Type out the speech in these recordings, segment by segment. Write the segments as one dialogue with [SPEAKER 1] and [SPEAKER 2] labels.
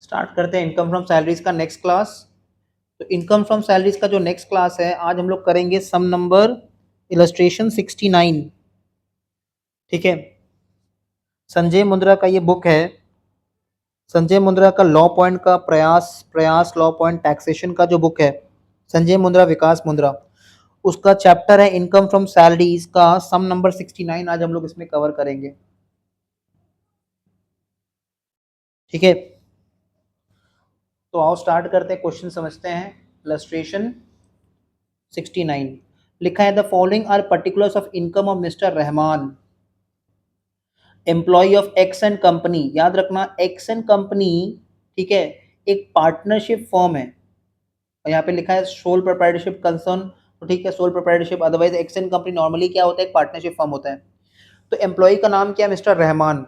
[SPEAKER 1] Start करते हैं income from salaries का नेक्स्ट क्लास। तो इनकम फ्रॉम सैलरीज का जो नेक्स्ट क्लास है, आज हम लोग करेंगे सम नंबर इलस्ट्रेशन 69। ठीक है, संजय मुंद्रा का ये बुक है। संजय मुंद्रा का लॉ पॉइंट का प्रयास प्रयास लॉ पॉइंट टैक्सेशन का जो बुक है, संजय मुंद्रा विकास मुंद्रा, उसका चैप्टर है इनकम फ्रॉम सैलरीज का सम नंबर 69। आज हम लोग इसमें कवर करेंगे। ठीक है, तो आओ स्टार्ट करते हैं, क्वेश्चन समझते हैं। इलस्ट्रेशन 69 लिखा है, the following are particulars of income of mister Rahman, employ of X and company. याद रखना, एक्स एंड कंपनी, ठीक है, एक पार्टनरशिप फर्म है। और यहाँ पे लिखा है सोल प्रोप्राइटरशिप कंसर्न, तो ठीक है, sole proprietorship, otherwise x and company normally क्या होता है, एक पार्टनरशिप फर्म होता है। तो एम्प्लॉय का नाम क्या है, मिस्टर रहमान,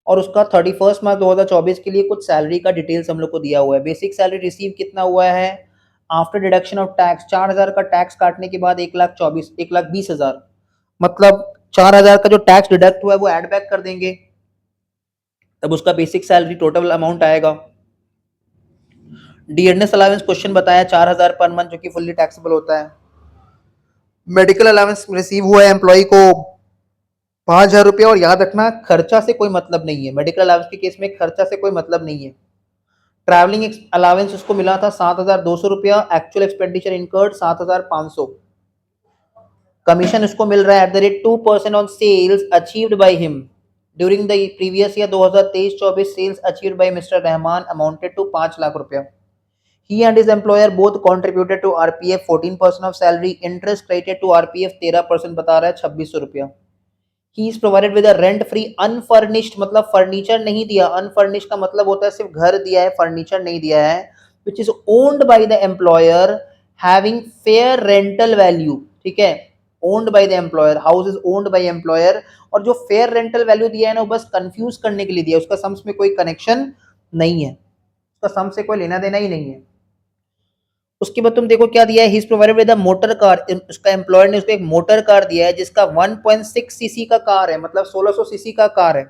[SPEAKER 1] और उसका 31 मार्च 2024 के लिए कुछ सैलरी का डिटेल्स हम लोग को दिया हुआ है। बेसिक सैलरी रिसीव कितना हुआ है आफ्टर डिडक्शन ऑफ टैक्स, 4,000 का टैक्स काटने के बाद 1,20,000, मतलब 4,000 का जो टैक्स डिडक्ट हुआ है वो ऐड बैक कर देंगे, तब उसका बेसिक सैलरी टोटल अमाउंट आएगा। डियरनेस अलाउंस क्वेश्चन बताया 4,000 पर मंथ, जो कि फुल्ली टैक्सेबल होता है। मेडिकल अलाउंस रिसीव हुआ है एम्प्लॉय को 5,000 रुपया, और याद रखना खर्चा से कोई मतलब नहीं है, मेडिकल अलाउंस के केस में खर्चा से कोई मतलब नहीं है। ट्रैवलिंग अलाउंस उसको मिला था 7,200 रुपया, एक्चुअल एक्सपेंडिचर इनकर्ड 7,500। कमीशन उसको मिल रहा है at the rate 2% on sales achieved by him during the previous year 2023-24। Sales achieved by mister Rahman amounted to 5,00,000 रुपया। He and his employer both contributed to RPF 14% of salary, interest credited to RPF 13% बता रहा है 2,600 रुपया। He is provided with a rent free unfurnished, मतलब furniture नहीं दिया, unfurnished का मतलब होता है सिर्फ घर दिया है, फर्नीचर नहीं दिया है, which is owned by the employer having fair rental value। ठीक है, owned by the employer, house is owned by employer, और जो fair rental value दिया है ना वो बस कंफ्यूज करने के लिए दिया है, उसका सम्स में कोई कनेक्शन नहीं है, उसका सम्स से कोई लेना देना ही नहीं है। उसके बाद तुम देखो क्या दिया है, ही is provided with a motor car, उसका एम्प्लॉयर ने उसको एक मोटर कार दिया है जिसका 1.6 सीसी का कार है, मतलब 1600 सीसी का कार है।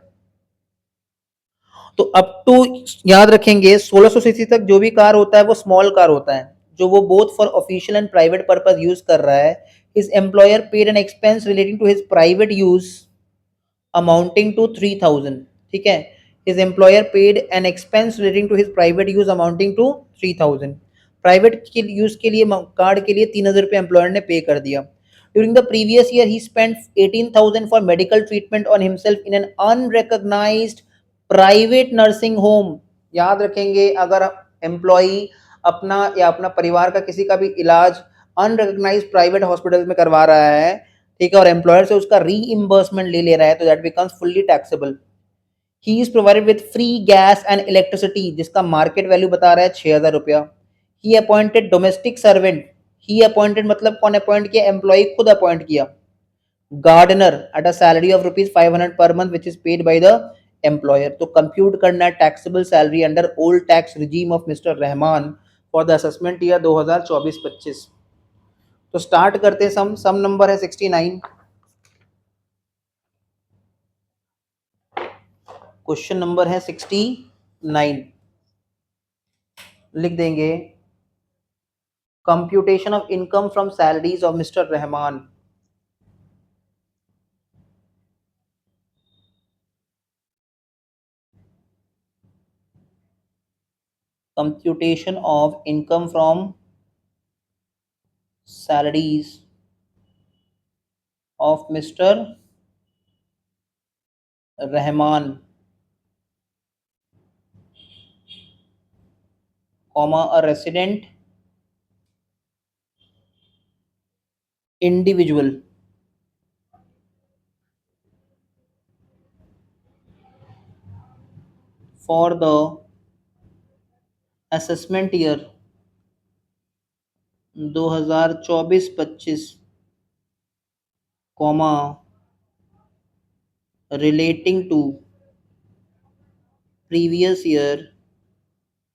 [SPEAKER 1] तो अप टू, याद रखेंगे 1600 सीसी तक जो भी कार होता है वो स्मॉल कार होता है, जो वो both for official and private purpose use कर रहा है। His employer paid an expense relating to his private use amounting to 3,000। ठीक है, his employer paid an expense relating to his private use amounting to 3,000। Private के use के लिए card के लिए 3,000 रुपये एम्प्लॉयर ने पे कर दिया। During the previous year he spent 18,000 for medical treatment on himself in an unrecognised private nursing home. याद रखेंगे, अगर एम्प्लॉय अपना या अपना परिवार का किसी का भी इलाज अनरिकॉग्नाइज्ड प्राइवेट हॉस्पिटल में करवा रहा है, ठीक है, और एम्प्लॉयर से उसका रीइंबर्समेंट ले रहा है, तो that becomes fully taxable. He is provided with free gas and electricity, जिसका मार्केट वैल्यू बता रहा है 6,000 रुपया। He appointed domestic servant, he appointed मतलब कौन अपॉइंट किया, एम्प्लॉय खुद अपॉइंट किया। Gardener at a salary of ₹500 per month which is paid by the employer. तो कंप्यूट करना है taxable salary under old tax regime of mister Rahman for the assessment year 2024-25। तो start करते हैं, सम नंबर है 69। क्वेश्चन नंबर है 69, लिख देंगे computation of income from salaries of mister Rahman. Computation of income from salaries of mister Rahman, comma a resident individual for the assessment year 2024-25, comma relating to previous year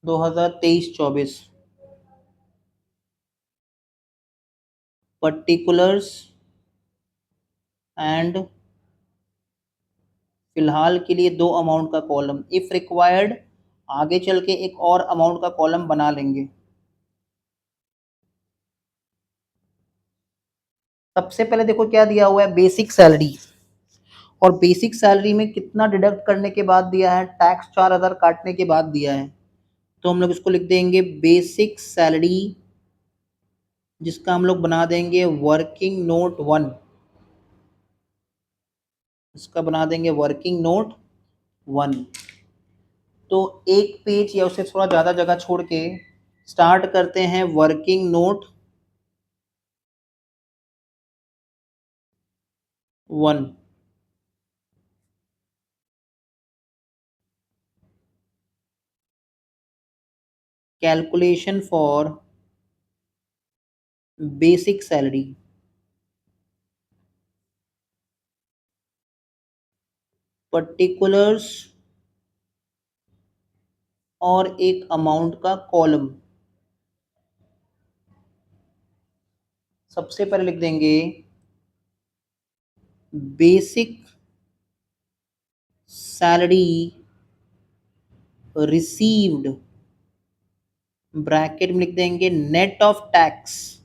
[SPEAKER 1] 2023-24, particulars and फिलहाल के लिए दो amount का column, if required आगे चल के एक और अमाउंट का कॉलम बना लेंगे। सबसे पहले देखो क्या दिया हुआ है, बेसिक सैलरी, और बेसिक सैलरी में कितना डिडक्ट करने के बाद दिया है, टैक्स 4000 काटने के बाद दिया है। तो हम लोग इसको लिख देंगे बेसिक सैलरी, जिसका हम लोग बना देंगे वर्किंग नोट 1, इसका बना देंगे वर्किंग नोट 1। तो एक पेज या उससे थोड़ा ज़्यादा जगह छोड़ के स्टार्ट करते हैं working note 1। Calculation for basic salary, particulars और एक अमाउंट का कॉलम। सबसे पहले लिख देंगे बेसिक सैलरी रिसीव्ड, ब्रैकेट में लिख देंगे नेट ऑफ टैक्स,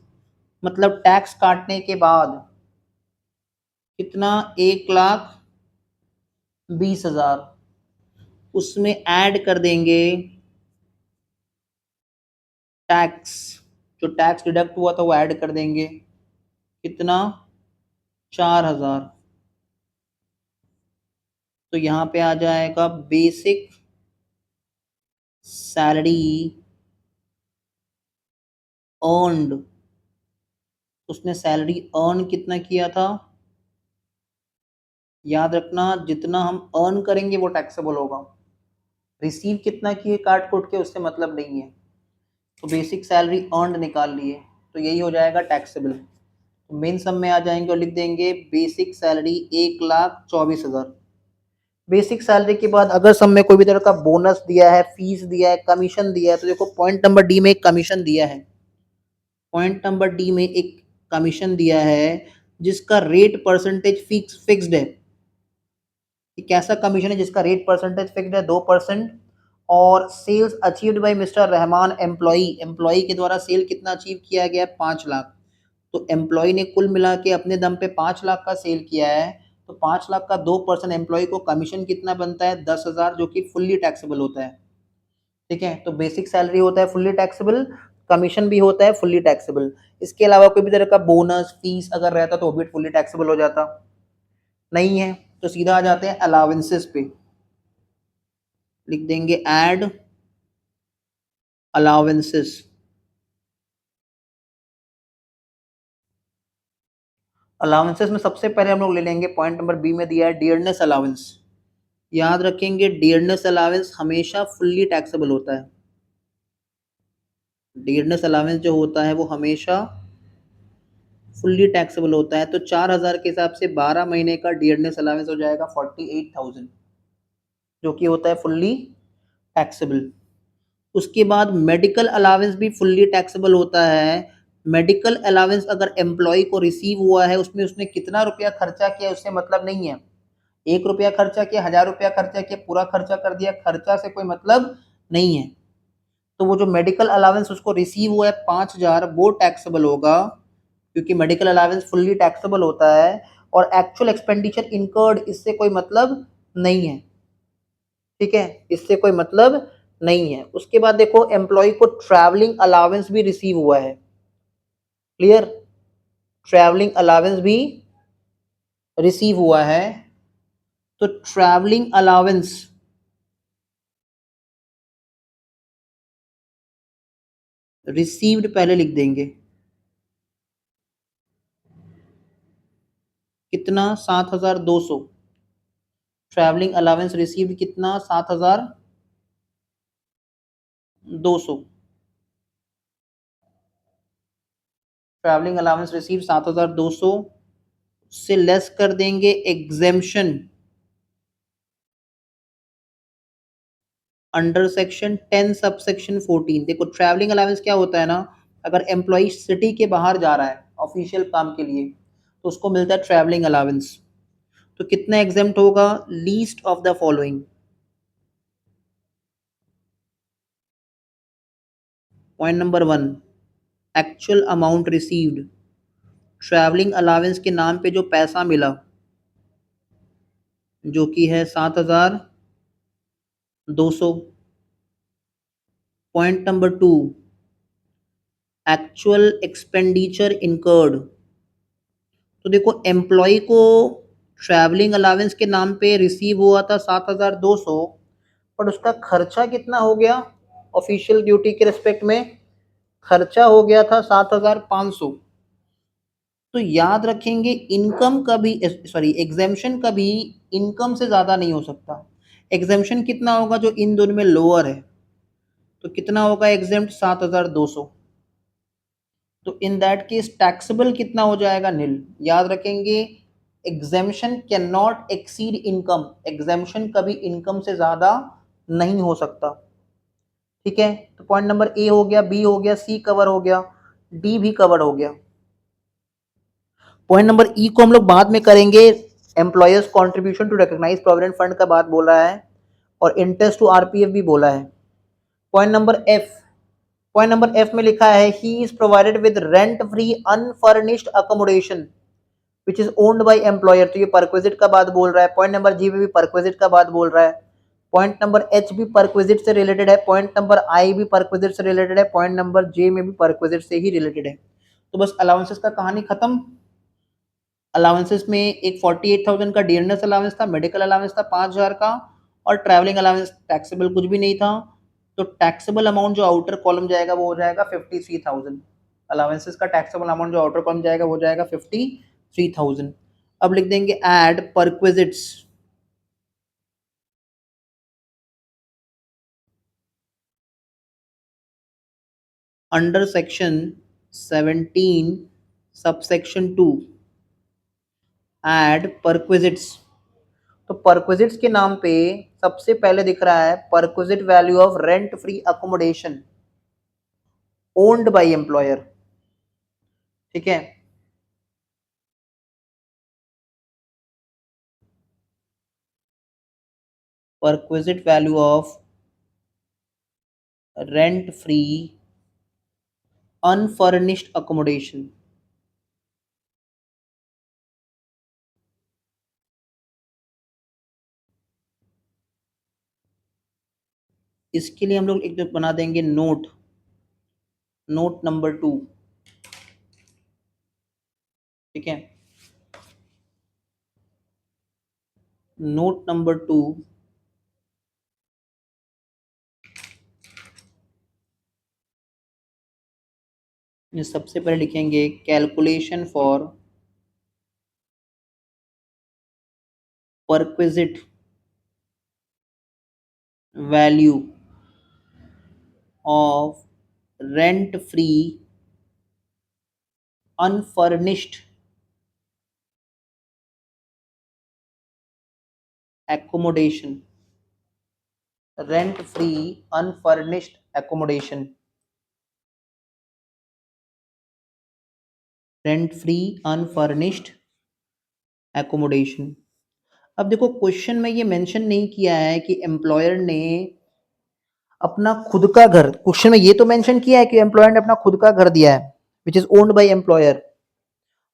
[SPEAKER 1] मतलब टैक्स काटने के बाद कितना, 1,20,000। उसमें ऐड कर देंगे टैक्स, जो टैक्स डिडक्ट हुआ था वो ऐड कर देंगे, कितना, 4,000। तो यहाँ पे आ जाएगा बेसिक सैलरी अर्नड, उसने सैलरी अर्न कितना किया था, याद रखना जितना हम अर्न करेंगे वो टैक्सेबल होगा, रिसीव कितना किए काट कुट के उससे मतलब नहीं है। तो बेसिक सैलरी अर्नड निकाल लिए, तो यही हो जाएगा टैक्सेबल। तो मेन सम में आ जाएंगे और लिख देंगे बेसिक सैलरी 1,24,000। बेसिक सैलरी के बाद अगर सम में कोई भी तरह का बोनस दिया है, फीस दिया है, कमीशन दिया है, तो देखो पॉइंट नंबर डी में एक कमीशन दिया है, पॉइंट नंबर डी में एक कमीशन दिया है जिसका रेट परसेंटेज फिक्स्ड है। कि कैसा कमीशन है जिसका रेट परसेंटेज फिक्स्ड है, 2%। और sales achieved by mister Rahman employee, employee के द्वारा सेल कितना अचीव किया गया है, 5,00,000। तो एम्प्लॉई ने कुल मिला के अपने दम पे 5,00,000 का सेल किया है, तो 5,00,000 का 2% एम्प्लॉई को कमीशन कितना बनता है, 10,000, जो कि फुल्ली टैक्सेबल होता है। ठीक है, तो बेसिक सैलरी होता है फुल्ली टैक्सेबल, कमीशन भी होता है फुल्ली टैक्सेबल। इसके अलावा कोई भी तरह का बोनस फीस अगर रहता तो वो भी फुल्ली टैक्सेबल हो जाता, नहीं है तो सीधा आ जाते हैं अलाउंसेस पे, लिख देंगे ऐड अलाउंसेस। अलाउंसेस में सबसे पहले हम लोग ले लेंगे, पॉइंट नंबर बी में दिया है डियरनेस अलाउंस। याद रखेंगे डियरनेस अलाउंस हमेशा फुल्ली टैक्सेबल होता है, डियरनेस अलाउंस जो होता है वो हमेशा फुल्ली टैक्सेबल होता है। तो 4,000 के हिसाब से 12 महीने का डियरनेस अलाउंस हो जाएगा 48,000, जो कि होता है फुल्ली टैक्सेबल। उसके बाद मेडिकल अलाउंस भी फुल्ली टैक्सेबल होता है। मेडिकल अलाउंस अगर एम्प्लॉय को रिसीव हुआ है, उसमें उसने कितना रुपया खर्चा किया उससे मतलब नहीं है, 1 रुपया खर्चा किया, 1,000 रुपया खर्चा किया, पूरा खर्चा कर दिया, खर्चा से कोई मतलब नहीं है। तो वो जो मेडिकल अलाउंस उसको रिसीव हुआ है 5,000, वो टैक्सेबल होगा, क्योंकि मेडिकल अलाउंस फुल्ली टैक्सेबल होता है। और एक्चुअल एक्सपेंडिचर इनकर्ड, इससे कोई मतलब नहीं है, ठीक है, इससे कोई मतलब नहीं है। उसके बाद देखो एम्प्लॉय को ट्रैवलिंग अलाउंस भी रिसीव हुआ है, क्लियर, ट्रैवलिंग अलाउंस भी रिसीव हुआ है। तो ट्रैवलिंग अलाउंस रिसीव्ड पहले लिख देंगे, कितना, 7,200। ट्रैवलिंग अलाउंस रिसीव्ड कितना, 7,200। ट्रैवलिंग अलाउंस रिसीव 7,200 से लेस कर देंगे exemption under section 10 sub section 14। देखो ट्रैवलिंग अलाउंस क्या होता है ना, अगर एम्प्लॉय सिटी के बाहर जा रहा है ऑफिशियल काम के लिए तो उसको मिलता है ट्रैवलिंग अलाउंस। तो कितना एग्जेम्प्ट होगा, least of the following, point number 1, actual amount received, travelling allowance के नाम पे जो पैसा मिला जो कि है 7,200। Point number 2, actual expenditure incurred. तो देखो एम्प्लॉय को ट्रैवलिंग अलाउंस के नाम पे रिसीव हुआ था 7,200, पर उसका खर्चा कितना हो गया ऑफिशियल ड्यूटी के रिस्पेक्ट में? खर्चा हो गया था 7,500। तो याद रखेंगे इनकम कभी, सॉरी, एग्जेम्पशन कभी इनकम से ज्यादा नहीं हो सकता। एग्जेम्पशन कितना होगा? जो इन दोनों में लोअर है। तो कितना होगा एग्जेम्प्ट? 7,200। तो इन दैट केस टैक्सेबल कितना हो जाएगा? नील। याद रखेंगे exemption can not exceed income, exemption कभी इनकम से ज्यादा नहीं हो सकता। ठीक है, तो पॉइंट नंबर ए हो गया, बी हो गया, सी कवर हो गया, डी भी कवर हो गया। पॉइंट नंबर ई को हम लोग बाद में करेंगे। Employer's contribution to recognise provident fund का बात बोला है और इंटरेस्ट टू आरपीएफ भी बोला है। Point number F, point number F में लिखा है ही is provided with rent free unfurnished accommodation which is owned by employer. तो ये परक्विजिट का बात बोल रहा है। पॉइंट नंबर जी में भी परक्विजिट का बात बोल रहा है। पॉइंट नंबर एच भी परक्विजिट से रिलेटेड है। पॉइंट नंबर आई भी परक्विजिट से रिलेटेड है। पॉइंट नंबर जे में भी परक्विजिट से ही रिलेटेड है। तो बस अलाउंसेस का कहानी खत्म। अलाउंसेस में एक 48,000 का डियरनेस अलाउंस था, मेडिकल अलाउंस था 5,000 का, और ट्रैवलिंग अलाउंस टैक्सेबल कुछ भी नहीं था। तो टैक्सेबल अमाउंट जो आउटर कॉलम जाएगा वो हो जाएगा 53,000। अलाउंसेस का टैक्सेबल अमाउंट जो आउटर कॉलम जाएगा वो जाएगा 53,000। अब लिख देंगे add perquisites under section 17 subsection 2। Add perquisites. तो परक्विजिट्स के नाम पे सबसे पहले दिख रहा है perquisite value of rent free accommodation owned by employer. ठीक है, perquisite value of rent free unfurnished accommodation. इसके लिए हम लोग एक बना देंगे नोट, नोट नंबर 2। ठीक है, नोट नंबर 2 में सबसे पहले लिखेंगे calculation for perquisite value of rent free unfurnished accommodation, rent free unfurnished accommodation, rent free unfurnished accommodation। अब देखो क्वेश्चन में ये मेंशन नहीं किया है कि एम्प्लॉयर ने अपना खुद का घर, क्वेश्चन में ये तो मेंशन किया है कि एम्प्लॉयर ने अपना खुद का घर दिया है which is owned by employer,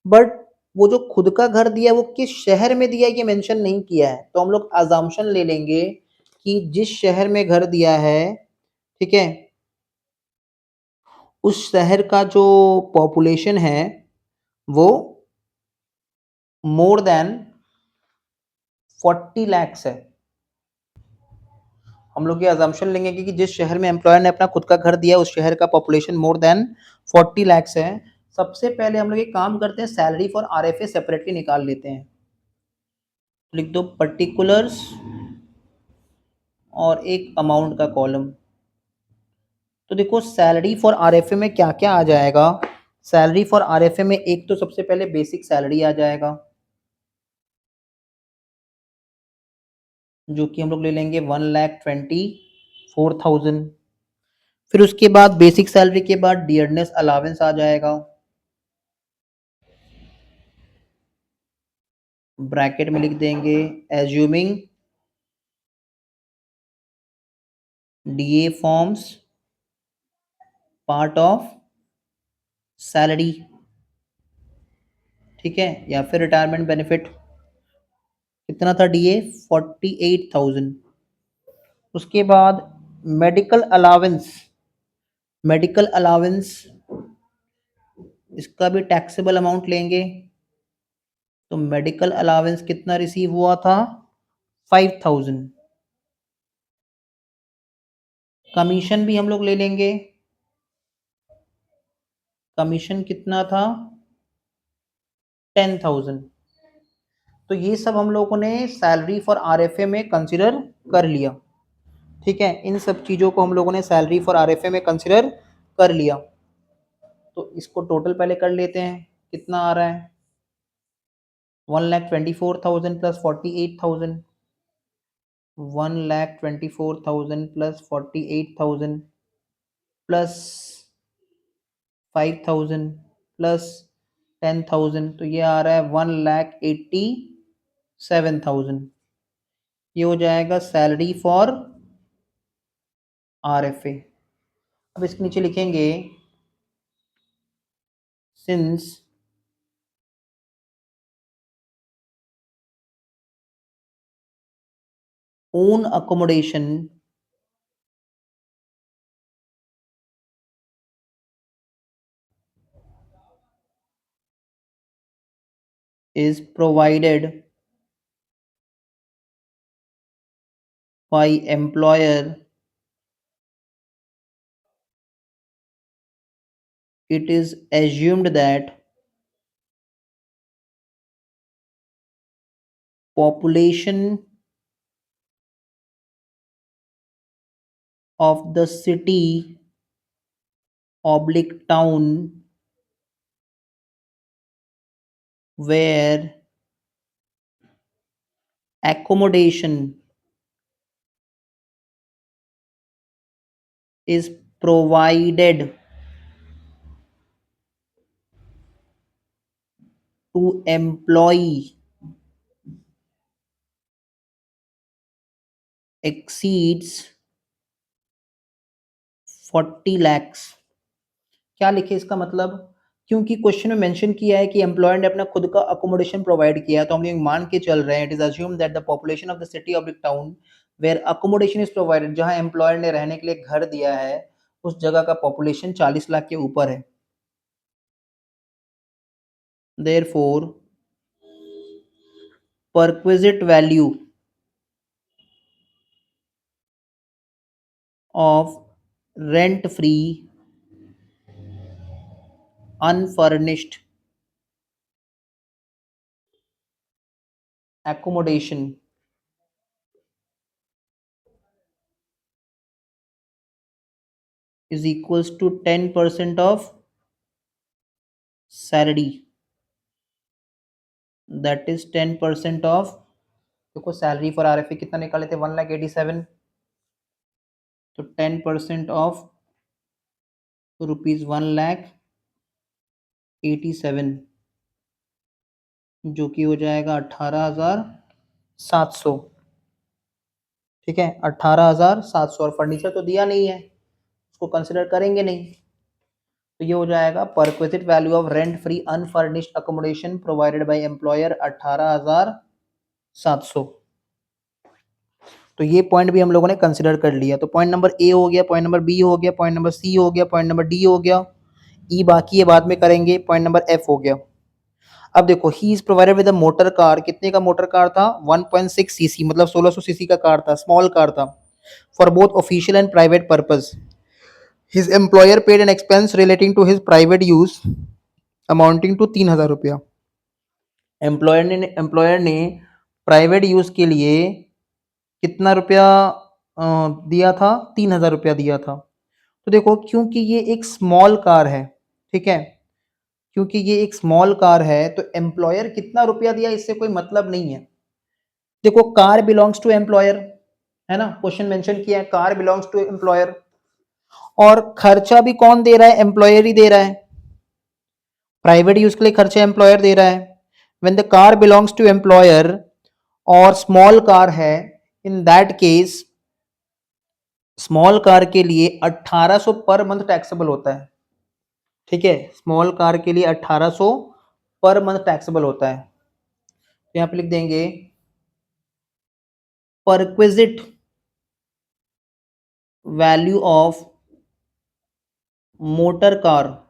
[SPEAKER 1] but वो जो खुद का घर दिया है वो किस शहर में दिया है ये मेंशन नहीं किया है। तो हम लोग अजम्पशन ले लेंगे कि जिस शहर में घर दिया है, ठीक है, उस शहर का जो पॉपुलेशन है वो मोर देन 40 लैक्स है। हम लोग ये अजम्पशन लेंगे कि जिस शहर में एम्प्लॉयर ने अपना खुद का घर दिया उस शहर का पॉपुलेशन मोर देन 40 लैक्स है। सबसे पहले हम लोग एक काम करते हैं, सैलरी फॉर आरएफए सेपरेटली निकाल लेते हैं। लिख दो पर्टिकुलर्स और एक अमाउंट का कॉलम। तो देखो सैलरी फॉर आरएफए में क्या क्या आ जाएगा। सैलरी फॉर आरएफए में एक तो सबसे पहले बेसिक सैलरी आ जाएगा जो कि हम लोग ले लेंगे 1,24,000। फिर उसके बाद बेसिक सैलरी के बाद डियरनेस अलावेंस आ जाएगा, ब्रैकेट में लिख देंगे assuming DA forms part of salary, ठीक है, या फिर रिटायरमेंट बेनिफिट। कितना था डीए? 48,000। उसके बाद मेडिकल अलावेंस, मेडिकल अलावेंस इसका भी टैक्सेबल अमाउंट लेंगे। तो मेडिकल अलावेंस कितना रिसीव हुआ था? 5,000। कमीशन भी हम लोग ले लेंगे। कमीशन कितना था? 10,000। तो ये सब हम लोगों ने सैलरी फॉर आरएफए में कंसिडर कर लिया, ठीक है। इन सब चीज़ों को हम लोगों ने सैलरी फॉर आरएफए में कंसिडर कर लिया। तो इसको टोटल पहले कर लेते हैं, कितना आ रहा है? 1,24,000 प्लस 48,000, 1,24,000 प्लस 48,000 प्लस 5,000 प्लस 10,000, तो ये आ रहा है 1,87,000। ये हो जाएगा सैलरी फॉर आरएफए। अब इसके नीचे लिखेंगे since own accommodation is provided by employer, it is assumed that population of the city oblique town where accommodation is provided to employee exceeds 40 lakhs। क्या लिखे इसका मतलब? क्योंकि क्वेश्चन में मेंशन किया है कि एम्प्लॉयर ने अपना खुद का अकोमोडेशन प्रोवाइड किया, तो हम लोग मान के चल रहे हैं it is assume that the population of the city of the town where accommodation is provided, जहां एम्प्लॉयर ने रहने के लिए घर दिया है उस जगह का पॉपुलेशन 40 लाख के ऊपर है। Therefore perquisite value of rent free unfurnished accommodation is equals to 10% of salary, that is 10% of, देखो सैलरी फॉर आरएफए कितना निकाले थे? 1,87,000, तो 10% ऑफ रुपीज 1,87,000 जो कि हो जाएगा 18,700, ठीक है, 18,700। और फर्नीचर तो दिया नहीं है, उसको कंसिडर करेंगे नहीं, तो ये हो जाएगा perquisite value of rent free unfurnished accommodation provided by employer 18,700। तो ये पॉइंट भी हम लोगों ने कंसिडर कर लिया। तो पॉइंट नंबर ए हो गया, पॉइंट नंबर बी हो गया, पॉइंट नंबर सी हो गया, पॉइंट नंबर डी हो गया, ई बाकी है बाद में करेंगे। पॉइंट नंबर एफ हो गया। अब देखो ही is provided with a motor car. कितने का मोटर कार था? 1.6 सीसी, मतलब 1600 सीसी का कार था, स्मॉल कार था, for both official and private purpose. His employer paid an expense relating to his private use amounting to 3,000 रुपया। Employer ने private use के लिए कितना रुपया दिया था? 3,000 रुपया दिया था। तो देखो क्योंकि ये एक स्मॉल कार है, ठीक है, क्योंकि ये एक स्मॉल कार है, तो एम्प्लॉयर कितना रुपया दिया इससे कोई मतलब नहीं है। देखो कार बिलोंग्स टू एम्प्लॉयर, है ना, क्वेश्चन मेंशन किया है कार बिलोंग्स टू एम्प्लॉयर, और खर्चा भी कौन दे रहा है? एम्प्लॉयर ही दे रहा है। प्राइवेट यूज के लिए खर्चा एम्प्लॉयर दे रहा है। When the car belongs to employer और स्मॉल कार है, in that case small car के लिए 1800 पर मंथ टैक्सेबल होता है। ठीक है, स्मॉल कार के लिए 1800 पर मंथ टैक्सेबल होता है। तो यहाँ पे लिख देंगे perquisite value of motor car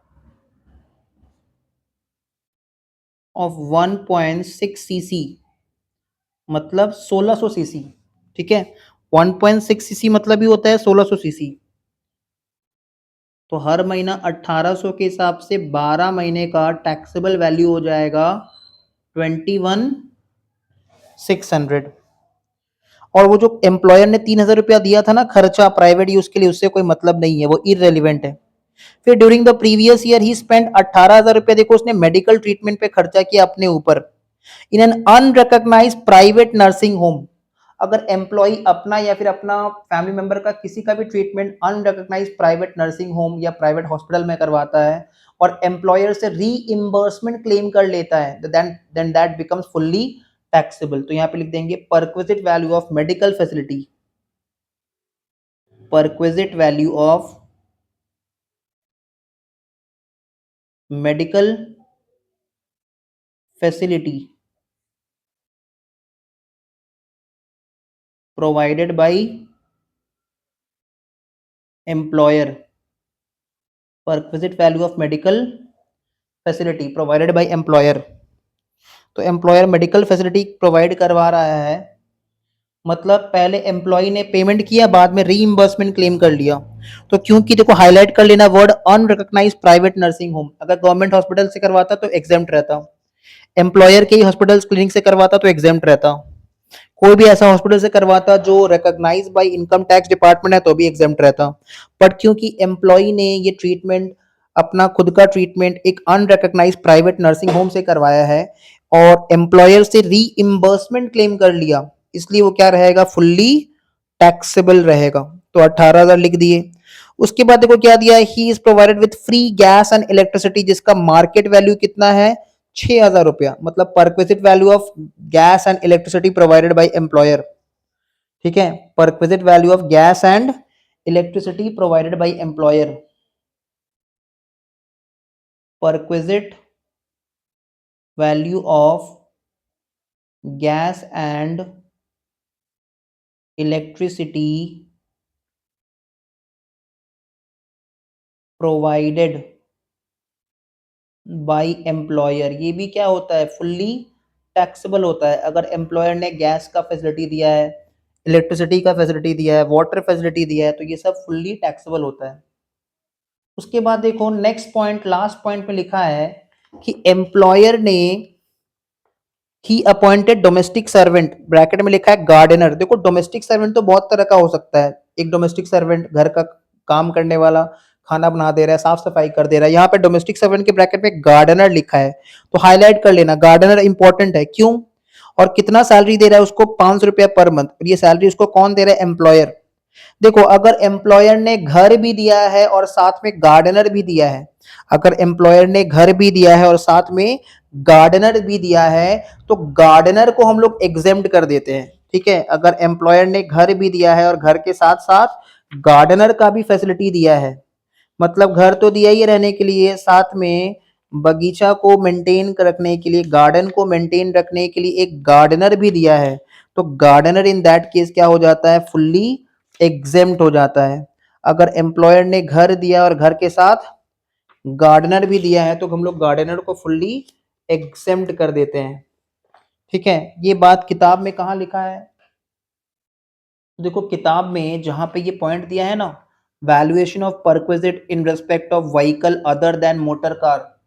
[SPEAKER 1] of 1.6 CC मतलब 1600 सीसी। ठीक है, 1.6 सीसी मतलब ही होता है 1600 सीसी। तो हर महीना 1800 के हिसाब से 12 महीने का टैक्सेबल वैल्यू हो जाएगा 21,600। और वो जो एम्प्लॉयर ने 3,000 रुपया दिया था ना खर्चा प्राइवेट यूज के लिए, उससे कोई मतलब नहीं है, वो इररेलेवेंट है। फिर during the previous year he spend 18,000 रुपया, देखो उसने मेडिकल ट्रीटमेंट पे खर्चा किया अपने ऊपर in an unrecognised private nursing home. अगर एम्प्लॉय अपना या फिर अपना फैमिली मेंबर का किसी का भी treatment unrecognised private nursing home या प्राइवेट हॉस्पिटल में करवाता है और एम्प्लॉयर से रीइंबर्समेंट क्लेम कर लेता है, then that becomes fully taxable. तो यहाँ पे लिख देंगे perquisite value of medical facility, perquisite value of medical facility provided by employer, perquisite value of medical facility provided by employer। तो एम्प्लॉयर मेडिकल फैसिलिटी प्रोवाइड करवा रहा है, मतलब पहले एम्प्लॉय ने पेमेंट किया, बाद में रीइंबर्समेंट क्लेम कर लिया। तो क्योंकि देखो हाईलाइट कर लेना word unrecognised private nursing home, अगर गवर्नमेंट हॉस्पिटल से करवाता तो एग्जेम्प्ट रहता, एम्प्लॉयर के ही हॉस्पिटल क्लिनिक से करवाता तो एग्जेम्प्ट रहता, कोई भी ऐसा हॉस्पिटल से करवाता जो recognise by income tax department है तो भी एग्जेम्प्ट रहता। बट क्योंकि एम्प्लॉय ने ये ट्रीटमेंट, अपना खुद का ट्रीटमेंट एक अनरिकॉग्नाइज प्राइवेट नर्सिंग होम से करवाया है और एम्प्लॉयर से रीइंबर्समेंट क्लेम कर लिया, इसलिए वो क्या रहेगा, फुल्ली टैक्सेबल रहेगा। तो 18,000 लिख दिए। उसके बाद देखो क्या दिया है, ही is provided with free gas and electricity, जिसका मार्केट वैल्यू कितना है, 6,000 रुपया, मतलब perquisite value of gas and electricity provided by employer. ठीक है, perquisite value of gas and electricity provided by employer, perquisite value of gas and electricity provided by employer. ये भी क्या होता है, फुल्ली टैक्सेबल होता है। अगर एम्प्लॉयर ने गैस का फैसिलिटी दिया है, इलेक्ट्रिसिटी का फैसिलिटी दिया है, वाटर फैसिलिटी दिया है, तो ये सब फुल्ली टैक्सेबल होता है। उसके बाद देखो नेक्स्ट पॉइंट, लास्ट पॉइंट में लिखा है कि एम्प्लॉयर ने ही अपॉइंटेड डोमेस्टिक सर्वेंट, ब्रैकेट में लिखा है गार्डनर। देखो डोमेस्टिक सर्वेंट तो बहुत तरह का हो सकता है, एक डोमेस्टिक सर्वेंट घर का काम करने वाला, खाना बना दे रहा है, साफ सफाई कर दे रहा है। यहाँ पे डोमेस्टिक सर्वेंट के ब्रैकेट में गार्डनर लिखा है, तो हाईलाइट कर लेना, गार्डनर इंपॉर्टेंट है। क्यों और कितना सैलरी दे रहा है उसको, 500 रुपया पर मंथ। ये सैलरी उसको कौन दे रहा है, एम्प्लॉयर। देखो अगर एम्प्लॉयर ने घर भी दिया है और साथ में गार्डनर भी दिया है, अगर एम्प्लॉयर ने घर भी दिया है और साथ में गार्डनर भी दिया है, तो गार्डनर को हम लोग एग्जेम्प्ट कर देते हैं। ठीक है, अगर एम्प्लॉयर ने घर भी दिया है और घर के साथ साथ गार्डनर का भी फैसिलिटी दिया है, मतलब घर तो दिया ही रहने के लिए, साथ में बगीचा को मेंटेन रखने के लिए, गार्डन को मेंटेन रखने के लिए एक गार्डनर भी दिया है, तो गार्डनर इन दैट केस क्या हो जाता है, फुल्ली एग्जेम्प्ट हो जाता है। अगर एम्प्लॉयर ने घर दिया और घर के साथ गार्डनर भी दिया है, तो हम लोग गार्डनर को फुल्ली एग्जेम्प्ट कर देते हैं। ठीक है, ये बात किताब में कहाँ लिखा है, देखो किताब में जहां पे ये पॉइंट दिया है ना, valuation of perquisite in respect of vehicle other than motor car,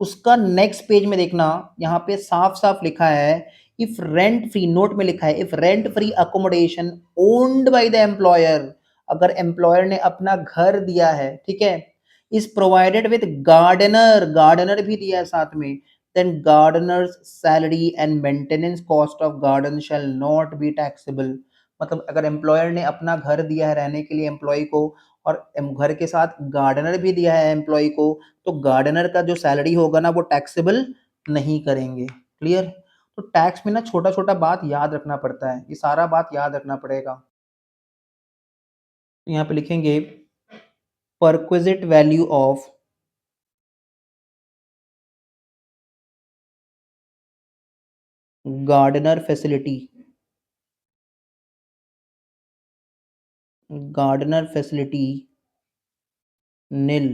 [SPEAKER 1] उसका नेक्स्ट पेज में देखना, यहाँ पे साफ साफ लिखा है, इफ रेंट फ्री, नोट में लिखा है, if rent free accommodation owned by the employer, अगर एम्प्लॉयर ने अपना घर दिया है, ठीक है, is provided with gardener, gardener भी दिया है साथ में, then gardener's salary and maintenance cost of garden shall not be taxable. मतलब अगर एम्प्लॉयर ने अपना घर दिया है रहने के लिए एम्प्लॉय को, और घर के साथ गार्डनर भी दिया है एम्प्लॉय को, तो गार्डनर का जो सैलरी होगा ना वो टैक्सेबल नहीं करेंगे। क्लियर। तो टैक्स में ना छोटा छोटा बात याद रखना पड़ता है, ये सारा बात याद रखना पड़ेगा। तो यहाँ पे लिखेंगे perquisite value of gardener facility, gardener facility nil,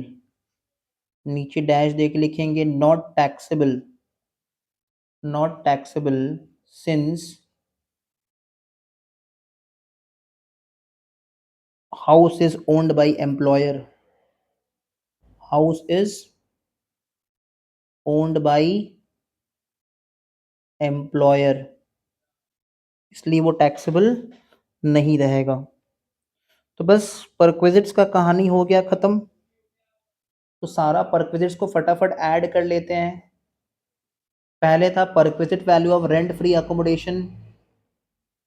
[SPEAKER 1] नीचे डैश दे के लिखेंगे not taxable, not taxable since house is owned by employer, house is owned by employer, इसलिए वो टैक्सेबल नहीं रहेगा। तो बस परक्विजिट्स का कहानी हो गया खत्म। तो सारा परक्विजिट्स को फटाफट ऐड कर लेते हैं। पहले था perquisite value of rent free accommodation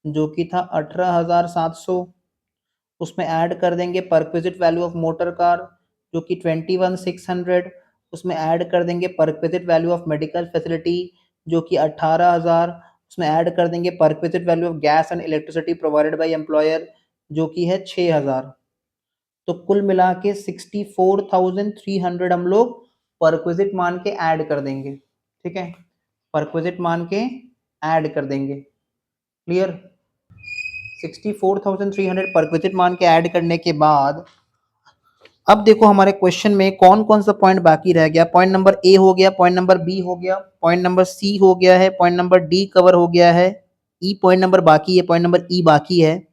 [SPEAKER 1] जो कि था 18,700, उसमें ऐड कर देंगे perquisite value of motor car जो कि 21,600, उसमें ऐड कर देंगे perquisite value of medical facility जो कि 18,000, उसमें ऐड कर देंगे perquisite value of gas and electricity provided by employer जो कि है 6,000। तो कुल मिला के 64,300 हम लोग परक्विजिट मान के ऐड कर देंगे। ठीक है, परक्विजिट मान के ऐड कर देंगे। क्लियर? 64,300 परक्विजिट मान के ऐड करने के बाद अब देखो हमारे क्वेश्चन में कौन कौन सा पॉइंट बाकी रह गया। पॉइंट नंबर ए हो गया, पॉइंट नंबर बी हो गया, पॉइंट नंबर सी हो गया है, पॉइंट नंबर डी कवर हो गया है, ई पॉइंट नंबर बाकी है, पॉइंट नंबर ई बाकी है,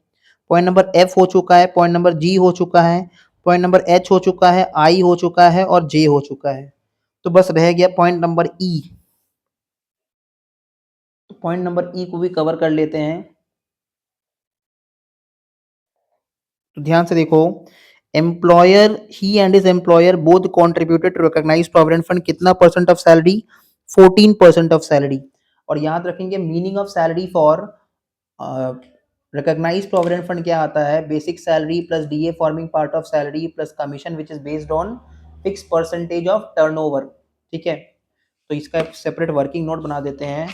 [SPEAKER 1] पॉइंट नंबर एफ हो चुका है, पॉइंट नंबर जी हो चुका है, पॉइंट नंबर एच हो चुका है, आई हो चुका है और जे हो चुका है। तो बस रह गया पॉइंट नंबर ई। तो पॉइंट नंबर ई को भी कवर कर लेते हैं। तो ध्यान से देखो, employer he and his employer both contributed to recognise provident fund कितना percent of salary, 14% of salary. और याद रखेंगे meaning of salary for recognise provident fund क्या आता है, basic salary plus DA forming part of salary plus commission which is based on fix percentage of turnover. ठीक है, तो इसका एक सेपरेट वर्किंग नोट बना देते हैं,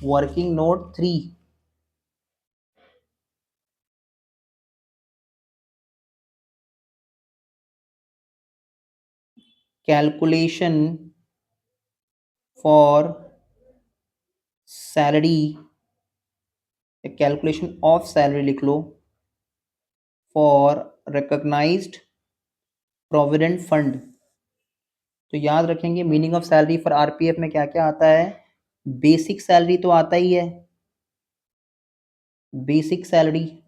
[SPEAKER 1] working note 3। Calculation for salary, calculation of salary लिख लो फॉर रिकॉग्नाइज्ड प्रोविडेंट फंड। तो याद रखेंगे meaning of salary for RPF में क्या क्या आता है, बेसिक सैलरी तो आता ही है, बेसिक सैलरी।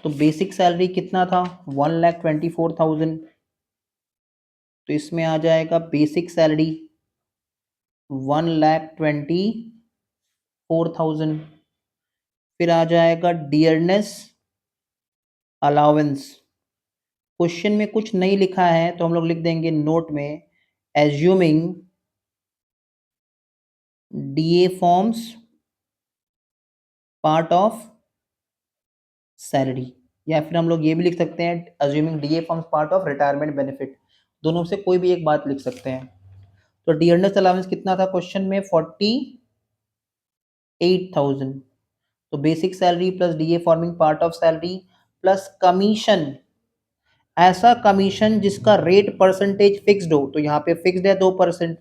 [SPEAKER 1] तो बेसिक सैलरी कितना था, 1,24,000। तो इसमें आ जाएगा बेसिक सैलरी 1,24,000। फिर आ जाएगा डियरनेस अलाउंस। क्वेश्चन में कुछ नहीं लिखा है तो हम लोग लिख देंगे नोट में, assuming DA forms part of salary, या फिर हम लोग ये भी लिख सकते हैं assuming DA forms part of retirement benefit. दोनों से कोई भी एक बात लिख सकते हैं। तो डियरनेस अलाउंस कितना था क्वेश्चन में, 48,000। तो basic salary plus DA forming part of salary plus commission, ऐसा कमीशन जिसका रेट परसेंटेज फिक्स्ड हो, तो यहाँ पे फिक्स्ड है 2%।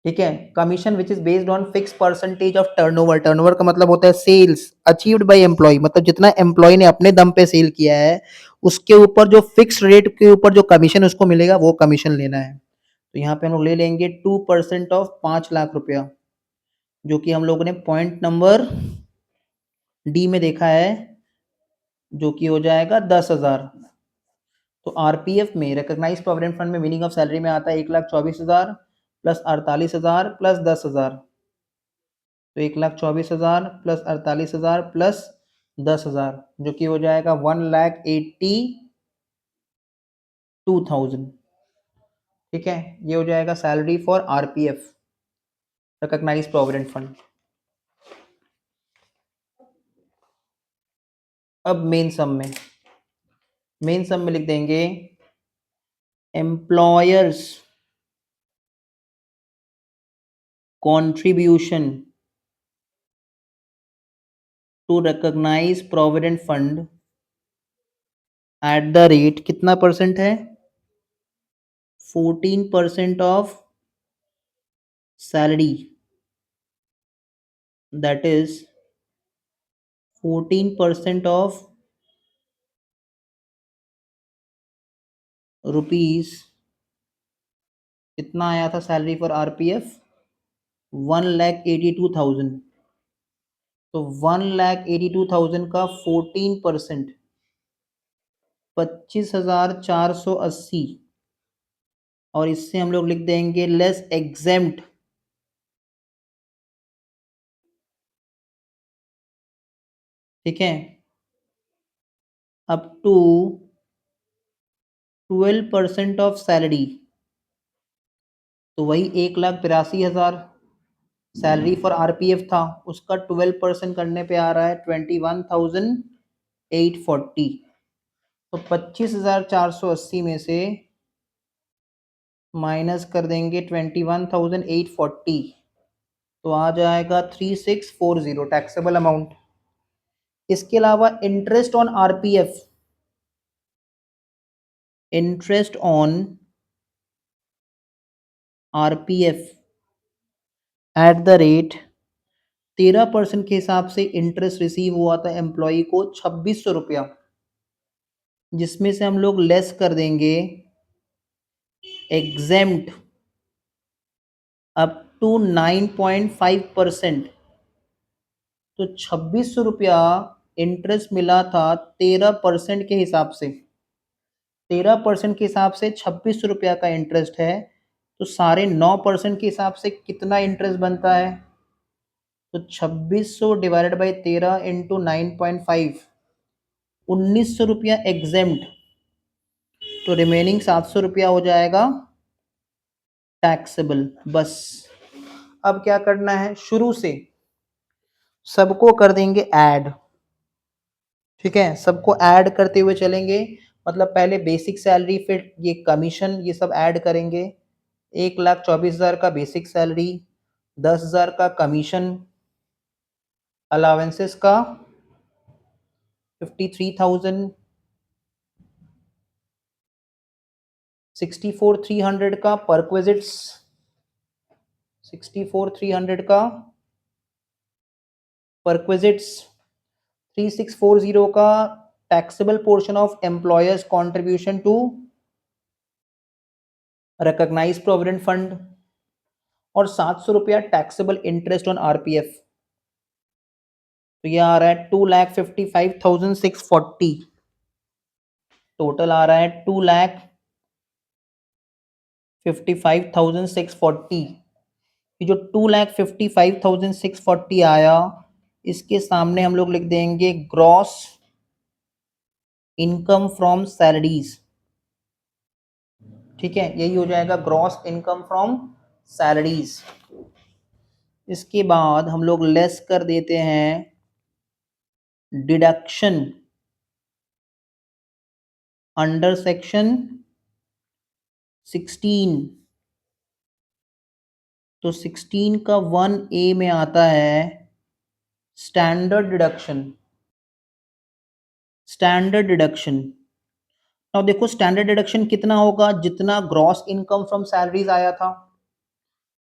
[SPEAKER 1] ठीक है, commission which is based on fix percentage of turnover, turnover का मतलब होता है सेल्स अचीव्ड बाय एम्प्लॉय, मतलब जितना एम्प्लॉय ने अपने दम पे सेल किया है उसके ऊपर जो फिक्स रेट के ऊपर जो कमीशन उसको मिलेगा वो कमीशन लेना है। तो यहाँ पे हम लोग ले लेंगे 2% ऑफ 5,00,000 रुपया, जो कि हम लोगों ने पॉइंट नंबर डी में देखा है, जो कि हो जाएगा 10,000। तो आरपीएफ में रिकॉग्नाइज प्रोविडेंट फंड में मीनिंग ऑफ सैलरी में आता है 1,24,000 प्लस 48,000 प्लस 10,000। तो 1,24,000 प्लस 48,000 प्लस 10,000 जो कि हो जाएगा 1,82,000। ठीक है, ये हो जाएगा salary for RPF, recognise provident fund. अब मेन सम में लिख देंगे employer's contribution to recognise provident fund at the rate कितना परसेंट है 14% of salary that is 14% of rupees कितना आया था सैलरी फॉर आरपीएफ 1,82,000 तो 1,82,000 का 14% 25,480 और इससे हम लोग लिख देंगे लेस एग्जेम्प्ट ठीक है अप टू 12% ऑफ सैलरी तो वही 1,83,000 सैलरी फॉर आरपीएफ था उसका 12% करने पे आ रहा है 21,840 तो 25,480 में से माइनस कर देंगे 21,840 तो आ जाएगा 3,640 टैक्सेबल अमाउंट। इसके अलावा interest on RPF interest on RPF eight the rate 13% के हिसाब से इंटरेस्ट रिसीव हुआ था एम्प्लॉय को 2,600 रुपया जिसमें से हम लोग लेस कर देंगे एग्जेम्प्ट अप टू 9.5% तो 2,600 रुपया इंटरेस्ट मिला था 13% के हिसाब से 13% के हिसाब से 2,600 रुपया का इंटरेस्ट है तो सारे 9% के हिसाब से कितना इंटरेस्ट बनता है तो 2,600 डिवाइडेड बाई 13 इंटू 9.5 1,900 रुपया एग्जेम्प्ट तो रिमेनिंग 700 रुपया हो जाएगा टैक्सेबल। बस अब क्या करना है शुरू से सबको कर देंगे ऐड ठीक है सबको ऐड करते हुए चलेंगे मतलब पहले बेसिक सैलरी फिर ये कमीशन ये सब ऐड करेंगे 1,24,000 का बेसिक सैलरी 10,000 का कमीशन अलावेंसेस का 53,000 64,300 का परक्विजिट्स 64,300 का परक्विजिट्स 3,640 का taxable portion of employer's contribution to recognise provident fund और 700 रुपया टैक्सेबल इंटरेस्ट ऑन आरपीएफ तो ये आ रहा है 2,55,640 टोटल आ रहा है 2,55,640 ये जो 2,55,640 आया इसके सामने हम लोग लिख देंगे ग्रॉस इनकम फ्रॉम सैलरीज ठीक है यही हो जाएगा ग्रॉस इनकम फ्रॉम सैलरीज। इसके बाद हम लोग लेस कर देते हैं डिडक्शन अंडर सेक्शन 16 तो 16 का 1A में आता है स्टैंडर्ड डिडक्शन अब देखो स्टैंडर्ड डिडक्शन कितना होगा जितना ग्रॉस इनकम फ्रॉम सैलरीज आया था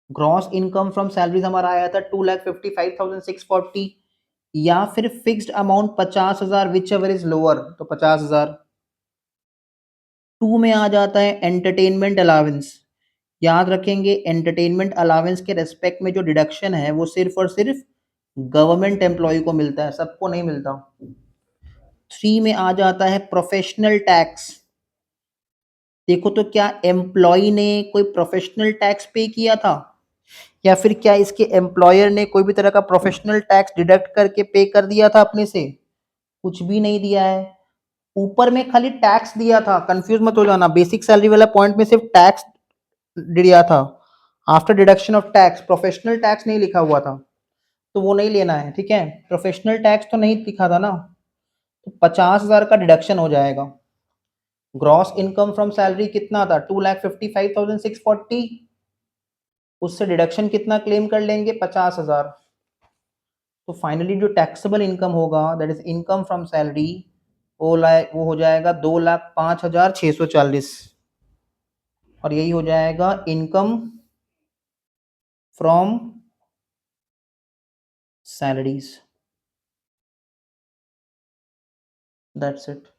[SPEAKER 1] ग्रॉस इनकम फ्रॉम सैलरीज हमारा आया था 2,55,640 या फिर fixed amount 50,000 which ever is lower तो 50,000 टू में आ जाता है एंटरटेनमेंट अलावेंस याद रखेंगे एंटरटेनमेंट अलावेंस के रेस्पेक्ट में जो डिडक्शन है वो सिर्फ और सिर्फ गवर्नमेंट एम्प्लॉय को मिलता है सबको नहीं मिलता। 3 में आ जाता है प्रोफेशनल टैक्स देखो तो क्या एम्प्लॉय ने कोई प्रोफेशनल टैक्स पे किया था या फिर क्या इसके एम्प्लॉयर ने कोई भी तरह का प्रोफेशनल टैक्स डिडक्ट करके पे कर दिया था अपने से कुछ भी नहीं दिया है ऊपर में खाली टैक्स दिया था कंफ्यूज मत हो जाना बेसिक सैलरी वाला पॉइंट में सिर्फ टैक्स दिया था after deduction of tax professional tax नहीं लिखा हुआ था तो वो नहीं लेना है ठीक है प्रोफेशनल टैक्स तो नहीं लिखा था ना तो 50,000 का डिडक्शन हो जाएगा ग्रॉस इनकम फ्रॉम सैलरी कितना था 2,55,640 उससे डिडक्शन कितना क्लेम कर लेंगे 50,000 तो फाइनली जो टैक्सेबल इनकम होगा that is income from salary, वो हो जाएगा 2,05,640 और यही हो जाएगा income from salaries. That's it.